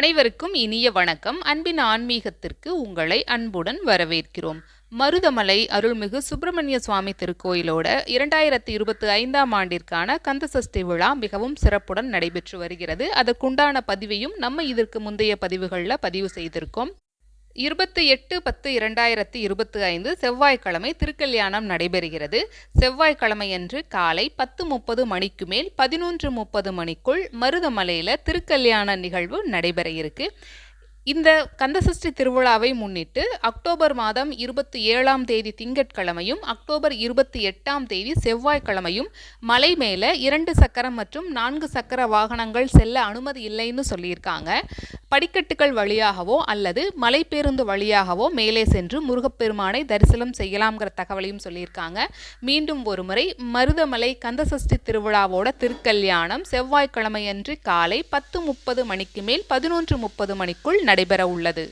அனைவருக்கும் இனிய வணக்கம். அன்பின் ஆன்மீகத்திற்கு உங்களை அன்புடன் வரவேற்கிறோம். மருதமலை அருள்மிகு சுப்பிரமணிய சுவாமி திருக்கோயிலோட 2025ஆம் ஆண்டிற்கான கந்தசஷ்டி விழா மிகவும் சிறப்புடன் நடைபெற்று வருகிறது. அதற்குண்டான பதிவையும் நம்ம இதற்கு முந்தைய பதிவுகளில் பதிவு செய்திருக்கோம். 28/10/2025 செவ்வாய்க்கிழமை திருக்கல்யாணம் நடைபெறுகிறது. செவ்வாய்க்கிழமையன்று காலை 10:30 மணிக்கு மேல் 11:30 மணிக்குள் மருதமலையில் திருக்கல்யாண நிகழ்வு நடைபெற இருக்கு. இந்த கந்தசஷ்டி திருவிழாவை முன்னிட்டு அக்டோபர் மாதம் 27ஆம் தேதி திங்கட்கிழமையும் அக்டோபர் 28ஆம் தேதி செவ்வாய்க்கிழமையும் மலை மேலே 2 சக்கரம் மற்றும் 4 சக்கர வாகனங்கள் செல்ல அனுமதி இல்லைன்னு சொல்லியிருக்காங்க. படிக்கட்டுகள் வழியாகவோ அல்லது மலை பேருந்து வழியாகவோ மேலே சென்று முருகப்பெருமானை தரிசனம் செய்யலாம்ங்கிற தகவலையும் சொல்லியிருக்காங்க. மீண்டும் ஒருமுறை மருதமலை கந்தசஷ்டி திருவிழாவோட திருக்கல்யாணம் செவ்வாய்க்கிழமையன்று காலை 10:30 மணிக்கு மேல் 11:30 மணிக்குள் நடைபெற உள்ளது.